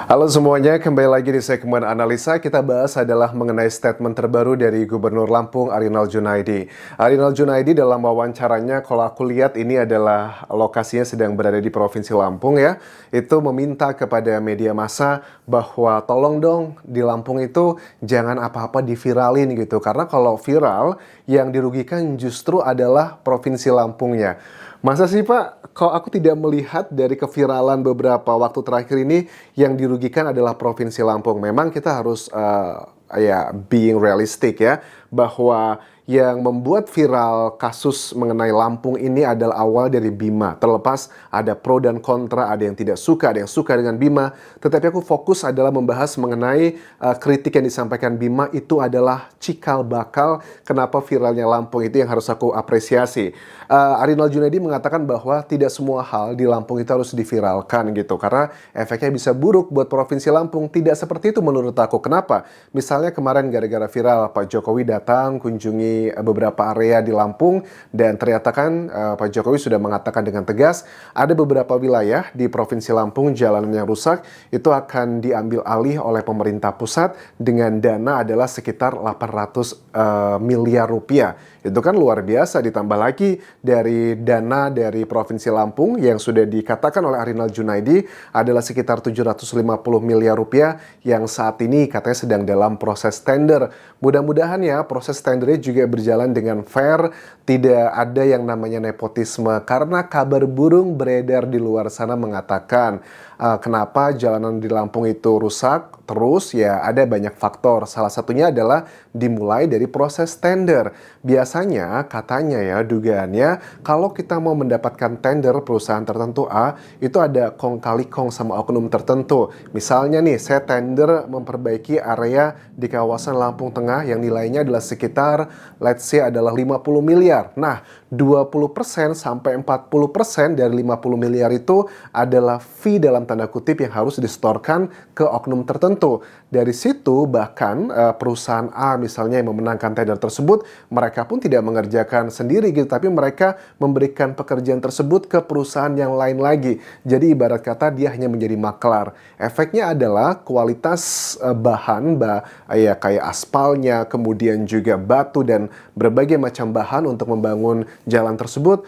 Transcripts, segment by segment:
Halo semuanya, kembali lagi di segmen analisa. Kita bahas adalah mengenai statement terbaru dari Gubernur Lampung Arinal Junaidi. Arinal Junaidi dalam wawancaranya, kalau aku lihat ini adalah lokasinya sedang berada di Provinsi Lampung ya. Itu meminta kepada media massa bahwa tolong dong di Lampung itu jangan apa-apa diviralin gitu. Karena kalau viral yang dirugikan justru adalah Provinsi Lampungnya. Masa sih Pak, kok aku tidak melihat dari keviralan beberapa waktu terakhir ini yang dirugikan adalah Provinsi Lampung. Memang kita harus ya being realistic ya, bahwa yang membuat viral kasus mengenai Lampung ini adalah awal dari Bima. Terlepas ada pro dan kontra, ada yang tidak suka, ada yang suka dengan Bima. Tetapi aku fokus adalah membahas mengenai kritik yang disampaikan Bima itu adalah cikal bakal kenapa viralnya Lampung, itu yang harus aku apresiasi. Arinal Junaidi mengatakan bahwa tidak semua hal di Lampung itu harus diviralkan gitu, karena efeknya bisa buruk buat Provinsi Lampung. Tidak seperti itu menurut aku. Kenapa? Misalnya kemarin gara-gara viral Pak Jokowi datang kunjungi beberapa area di Lampung, dan ternyata kan Pak Jokowi sudah mengatakan dengan tegas ada beberapa wilayah di Provinsi Lampung jalan yang rusak itu akan diambil alih oleh pemerintah pusat dengan dana adalah sekitar 800 miliar rupiah. Itu kan luar biasa, ditambah lagi dari dana dari Provinsi Lampung yang sudah dikatakan oleh Arinal Junaidi adalah sekitar 750 miliar rupiah yang saat ini katanya sedang dalam proses tender. Mudah-mudahan ya proses tendernya juga berjalan dengan fair, tidak ada yang namanya nepotisme, karena kabar burung beredar di luar sana mengatakan kenapa jalanan di Lampung itu rusak terus, ya ada banyak faktor. Salah satunya adalah dimulai dari proses tender. Biasanya katanya ya dugaannya kalau kita mau mendapatkan tender perusahaan tertentu A, itu ada kong kali kong sama oknum tertentu. Misalnya nih, saya tender memperbaiki area di kawasan Lampung Tengah yang nilainya adalah sekitar let's say adalah 50 miliar. Nah, 20% sampai 40% dari 50 miliar itu adalah fee dalam tanda kutip yang harus disetorkan ke oknum tertentu. Dari situ bahkan perusahaan A misalnya yang memenangkan tender tersebut, mereka pun tidak mengerjakan sendiri gitu, tapi mereka memberikan pekerjaan tersebut ke perusahaan yang lain lagi. Jadi ibarat kata dia hanya menjadi maklar. Efeknya adalah kualitas bahan ya kayak aspalnya, kemudian juga batu dan berbagai macam bahan untuk membangun jalan tersebut,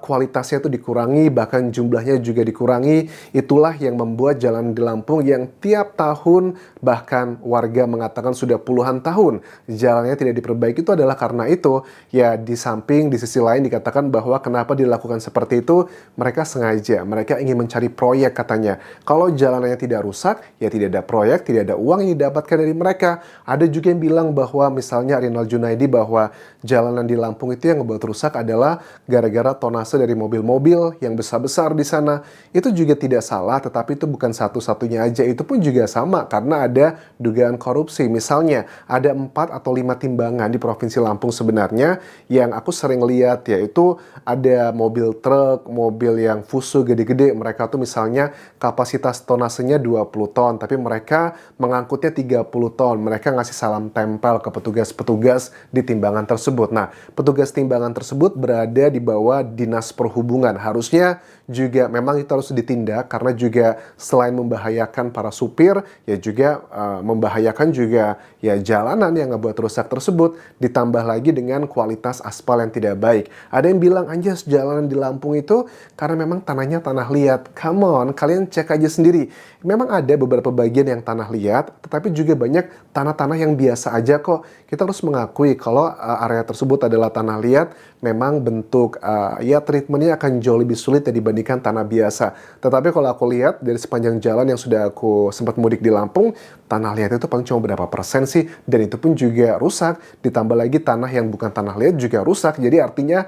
kualitasnya itu dikurangi, bahkan jumlahnya juga dikurangi. Itulah yang membuat jalan di Lampung yang tiap tahun bahkan warga mengatakan sudah puluhan tahun jalannya tidak diperbaiki, itu adalah karena itu. Ya di samping di sisi lain dikatakan bahwa kenapa dilakukan seperti itu, mereka sengaja, mereka ingin mencari proyek katanya. Kalau jalannya tidak rusak, ya tidak ada proyek, tidak ada uang yang didapatkan dari mereka. Ada juga yang bilang bahwa misalnya Arinal Junaidi bahwa jalanan di Lampung itu yang membuat rusak adalah gara-gara tonase dari mobil-mobil yang besar-besar di sana. Itu juga tidak salah, tetapi itu bukan satu-satunya aja. Itu pun juga sama karena ada dugaan korupsi. Misalnya ada 4 atau 5 timbangan di Provinsi Lampung sebenarnya yang aku sering lihat, yaitu ada mobil truk, mobil yang fuso gede-gede. Mereka tuh misalnya kapasitas tonasenya 20 ton, tapi mereka mengangkutnya 30 ton. Mereka ngasih salam tempel ke petugas-petugas di timbangan tersebut. Nah, petugas timbangan tersebut berada di bawah Dinas Perhubungan. Harusnya juga memang itu harus ditindak, karena juga selain membahayakan para supir, ya juga membahayakan juga ya jalanan yang ngebuat rusak tersebut, ditambah lagi dengan kualitas aspal yang tidak baik. Ada yang bilang anjas jalanan di Lampung itu karena memang tanahnya tanah liat. Come on, kalian cek aja sendiri. Memang ada beberapa bagian yang tanah liat, tetapi juga banyak tanah-tanah yang biasa aja kok. Kita harus mengakui kalau area tersebut adalah tanah liat, memang bentuk ya treatmentnya akan jauh lebih sulit dibandingkan tanah biasa. Tetapi kalau aku lihat dari sepanjang jalan yang sudah aku sempat mudik di Lampung, tanah liat itu paling cuma berapa persen sih, dan itu pun juga rusak. Ditambah lagi tanah yang bukan tanah liat juga rusak. Jadi artinya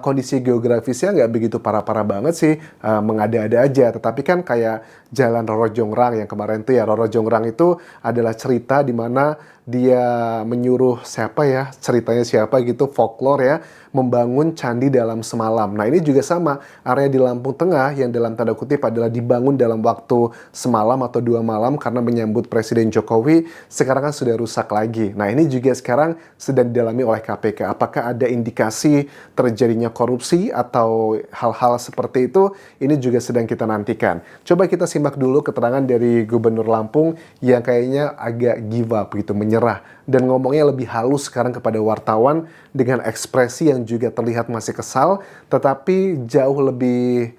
kondisi geografisnya nggak begitu parah-parah banget sih, mengada-ada aja. Tetapi kan kayak jalan Roro Jonggrang yang kemarin tuh ya, Roro Jonggrang itu adalah cerita di mana dia menyuruh siapa ya, ceritanya siapa gitu, folklore ya, membangun membangun candi dalam semalam. Nah ini juga sama, area di Lampung Tengah yang dalam tanda kutip adalah dibangun dalam waktu semalam atau 2 malam karena menyambut Presiden Jokowi, sekarang kan sudah rusak lagi. Nah ini juga sekarang sedang didalami oleh KPK. Apakah ada indikasi terjadinya korupsi atau hal-hal seperti itu? Ini juga sedang kita nantikan. Coba kita simak dulu keterangan dari Gubernur Lampung yang kayaknya agak give up gitu, menyerah. Dan ngomongnya lebih halus sekarang kepada wartawan dengan ekspresi yang juga terlihat masih kesal, tetapi jauh lebih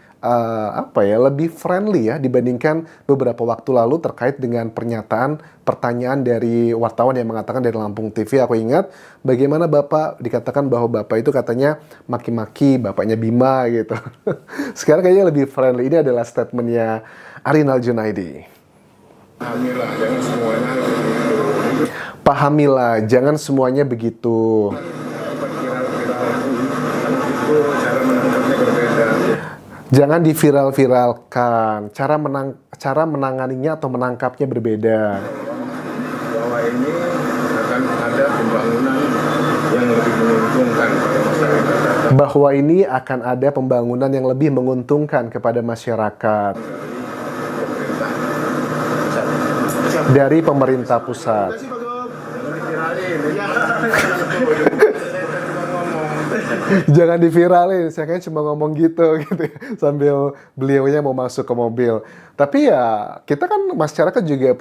lebih friendly ya dibandingkan beberapa waktu lalu terkait dengan pertanyaan dari wartawan yang mengatakan dari Lampung TV. Aku ingat bagaimana Bapak dikatakan bahwa Bapak itu katanya maki-maki bapaknya Bima gitu. Sekarang kayaknya lebih friendly. Ini adalah statementnya Arinal Junaidi. Pahamilah, jangan semuanya begitu. Pahamilah, jangan semuanya begitu. Itu cara menangkapnya berbeda. Jangan diviral-viralkan. Cara menanganinya atau menangkapnya berbeda. Bahwa ini akan ada pembangunan yang lebih menguntungkan pada masyarakat. Bahwa ini akan ada pembangunan yang lebih menguntungkan kepada masyarakat. Dari pemerintah pusat. Jangan diviralin, saya kan cuma ngomong gitu ya, sambil beliaunya mau masuk ke mobil. Tapi ya kita kan masyarakat juga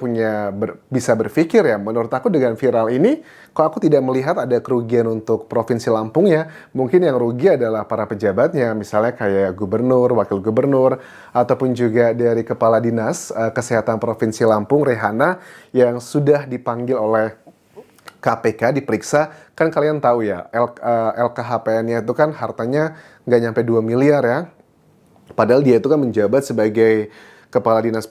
bisa berpikir ya, menurut aku dengan viral ini, kok aku tidak melihat ada kerugian untuk Provinsi Lampung ya. Mungkin yang rugi adalah para pejabatnya, misalnya kayak gubernur, wakil gubernur, ataupun juga dari Kepala Dinas Kesehatan Provinsi Lampung, Rehana, yang sudah dipanggil oleh KPK diperiksa. Kan kalian tahu ya, LKHPN-nya itu kan hartanya nggak nyampe 2 miliar ya. Padahal dia itu kan menjabat sebagai Kepala Dinas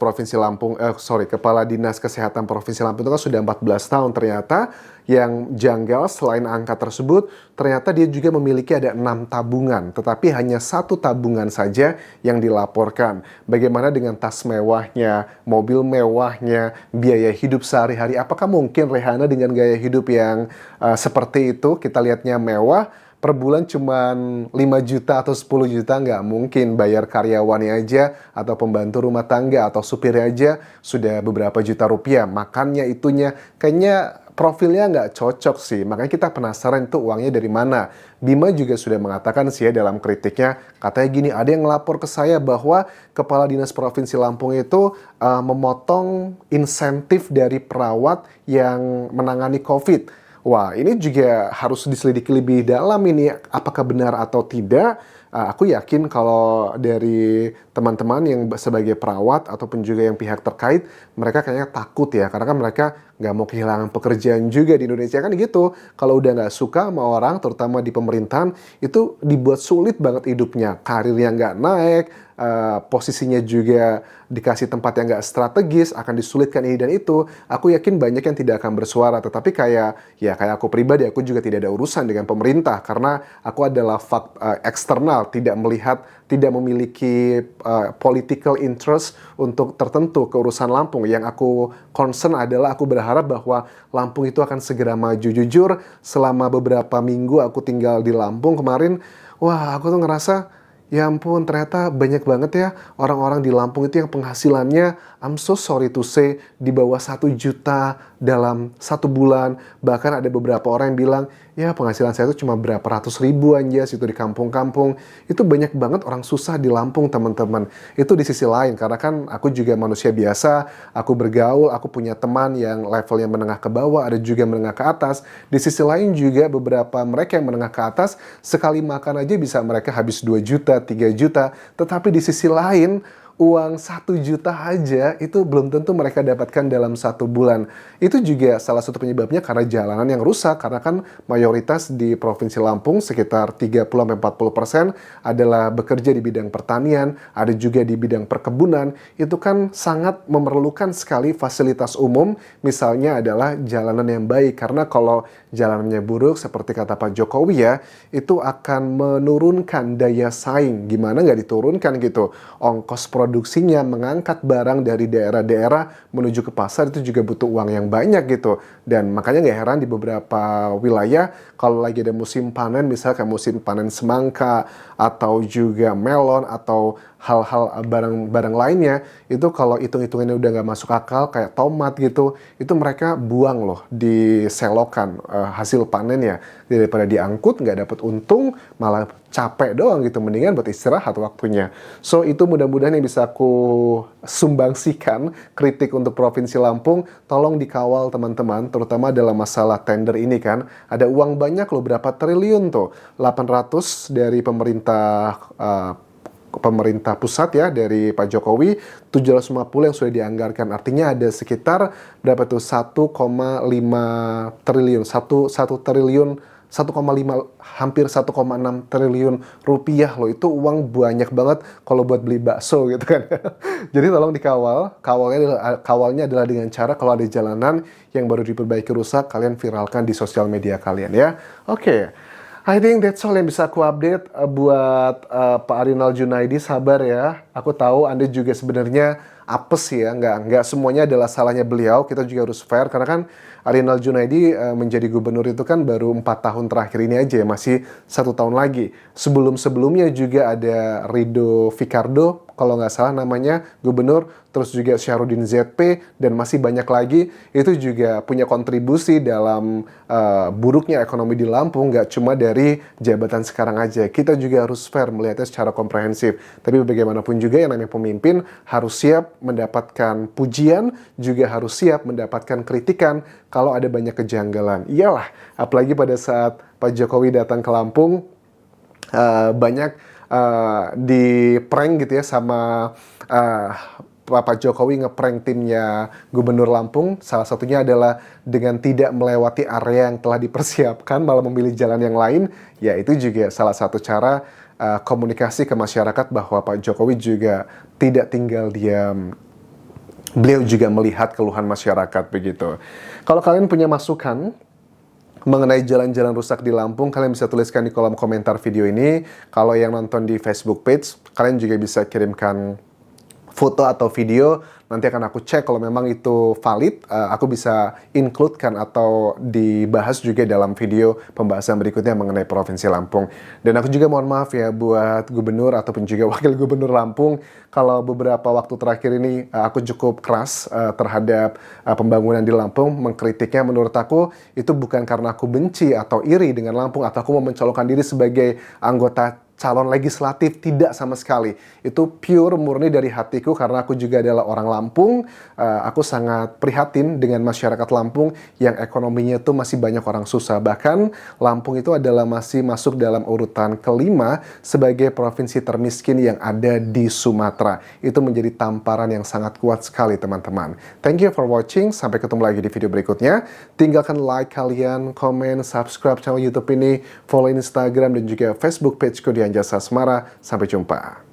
Kepala Dinas Kesehatan Provinsi Lampung itu kan sudah 14 tahun. Ternyata yang janggal selain angka tersebut, ternyata dia juga memiliki ada 6 tabungan. Tetapi hanya 1 tabungan saja yang dilaporkan. Bagaimana dengan tas mewahnya, mobil mewahnya, biaya hidup sehari-hari. Apakah mungkin Rehana dengan gaya hidup yang seperti itu, kita lihatnya mewah, per bulan cuma 5 juta atau 10 juta, nggak mungkin. Bayar karyawannya aja atau pembantu rumah tangga atau supirnya aja sudah beberapa juta rupiah. Makannya itunya kayaknya profilnya nggak cocok sih. Makanya kita penasaran itu uangnya dari mana. Bima juga sudah mengatakan sih ya dalam kritiknya, katanya gini, ada yang ngelapor ke saya bahwa Kepala Dinas Provinsi Lampung itu memotong insentif dari perawat yang menangani COVID. Wah, ini juga harus diselidiki lebih dalam ini, apakah benar atau tidak. Aku yakin kalau dari teman-teman yang sebagai perawat ataupun juga yang pihak terkait, mereka kayaknya takut ya, karena kan mereka nggak mau kehilangan pekerjaan juga di Indonesia kan gitu. Kalau udah nggak suka sama orang, terutama di pemerintahan, itu dibuat sulit banget hidupnya. Karirnya nggak naik, posisinya juga dikasih tempat yang nggak strategis, akan disulitkan ini dan itu. Aku yakin banyak yang tidak akan bersuara, tetapi kayak aku pribadi, aku juga tidak ada urusan dengan pemerintah karena aku adalah eksternal, tidak memiliki political interest untuk tertentu ke urusan Lampung. Yang aku concern adalah aku berharap bahwa Lampung itu akan segera maju. Jujur, selama beberapa minggu aku tinggal di Lampung kemarin, wah aku tuh ngerasa, ya ampun, ternyata banyak banget ya orang-orang di Lampung itu yang penghasilannya, I'm so sorry to say, di bawah 1 juta dalam 1 bulan. Bahkan ada beberapa orang yang bilang, ya penghasilan saya itu cuma berapa ratus ribu aja situ di kampung-kampung. Itu banyak banget orang susah di Lampung, teman-teman. Itu di sisi lain, karena kan aku juga manusia biasa, aku bergaul, aku punya teman yang levelnya menengah ke bawah, ada juga menengah ke atas. Di sisi lain juga beberapa mereka yang menengah ke atas, sekali makan aja bisa mereka habis 2 juta, 3 juta. Tetapi di sisi lain, uang 1 juta aja itu belum tentu mereka dapatkan dalam 1 bulan. Itu juga salah satu penyebabnya karena jalanan yang rusak, karena kan mayoritas di Provinsi Lampung sekitar 30-40% adalah bekerja di bidang pertanian, ada juga di bidang perkebunan. Itu kan sangat memerlukan sekali fasilitas umum, misalnya adalah jalanan yang baik, karena kalau jalanannya buruk seperti kata Pak Jokowi ya, itu akan menurunkan daya saing. Gimana nggak diturunkan gitu? Ongkos memproduksinya, mengangkat barang dari daerah-daerah menuju ke pasar itu juga butuh uang yang banyak gitu. Dan makanya nggak heran di beberapa wilayah kalau lagi ada musim panen, misalnya kayak musim panen semangka atau juga melon atau hal-hal barang-barang lainnya, itu kalau hitung-hitungannya udah nggak masuk akal kayak tomat gitu, itu mereka buang loh di selokan hasil panennya, daripada diangkut nggak dapat untung malah capek doang gitu, mendingan buat istirahat waktunya. So itu mudah-mudahan yang bisa aku sumbangsikan kritik untuk Provinsi Lampung, tolong dikawal teman-teman, terutama dalam masalah tender ini kan, ada uang banyak loh, berapa triliun tuh, 800 dari pemerintah pusat ya, dari Pak Jokowi, 750 yang sudah dianggarkan. Artinya ada sekitar berapa tuh, 1,5 triliun, 1 triliun, 1,5, hampir 1,6 triliun rupiah loh. Itu uang banyak banget kalau buat beli bakso gitu kan. Jadi tolong dikawal. Kawalnya adalah dengan cara kalau ada jalanan yang baru diperbaiki rusak, kalian viralkan di sosial media kalian ya. Oke. I think that's all yang bisa aku update buat Pak Arinal Junaidi. Sabar ya, aku tahu Anda juga sebenarnya apes ya, nggak semuanya adalah salahnya beliau. Kita juga harus fair karena kan Arinal Junaidi menjadi gubernur itu kan baru 4 tahun terakhir ini aja, masih 1 tahun lagi. Sebelumnya juga ada Rido Fikardo, kalau nggak salah namanya, gubernur, terus juga Syahrudin ZP, dan masih banyak lagi. Itu juga punya kontribusi dalam buruknya ekonomi di Lampung, nggak cuma dari jabatan sekarang aja. Kita juga harus fair melihatnya secara komprehensif. Tapi bagaimanapun juga yang namanya pemimpin harus siap mendapatkan pujian, juga harus siap mendapatkan kritikan kalau ada banyak kejanggalan. Iyalah, apalagi pada saat Pak Jokowi datang ke Lampung, banyak di prank gitu ya sama Pak Jokowi ngeprank timnya Gubernur Lampung. Salah satunya adalah dengan tidak melewati area yang telah dipersiapkan, malah memilih jalan yang lain. Ya itu juga salah satu cara komunikasi ke masyarakat bahwa Pak Jokowi juga tidak tinggal diam. Beliau juga melihat keluhan masyarakat begitu. Kalau kalian punya masukan mengenai jalan-jalan rusak di Lampung, kalian bisa tuliskan di kolom komentar video ini. Kalau yang nonton di Facebook page, kalian juga bisa kirimkan foto atau video, nanti akan aku cek kalau memang itu valid, aku bisa include-kan atau dibahas juga dalam video pembahasan berikutnya mengenai Provinsi Lampung. Dan aku juga mohon maaf ya buat gubernur ataupun juga wakil gubernur Lampung, kalau beberapa waktu terakhir ini aku cukup keras terhadap pembangunan di Lampung, mengkritiknya. Menurut aku itu bukan karena aku benci atau iri dengan Lampung atau aku mau mencolokkan diri sebagai anggota calon legislatif, tidak sama sekali. Itu pure murni dari hatiku karena aku juga adalah orang Lampung. Aku sangat prihatin dengan masyarakat Lampung yang ekonominya tuh masih banyak orang susah. Bahkan Lampung itu adalah masih masuk dalam urutan kelima sebagai provinsi termiskin yang ada di Sumatera. Itu menjadi tamparan yang sangat kuat sekali teman-teman. Thank you for watching. Sampai ketemu lagi di video berikutnya. Tinggalkan like kalian, komen, subscribe channel YouTube ini, follow Instagram dan juga Facebook pageku di Anjasa Asmara. Sampai jumpa.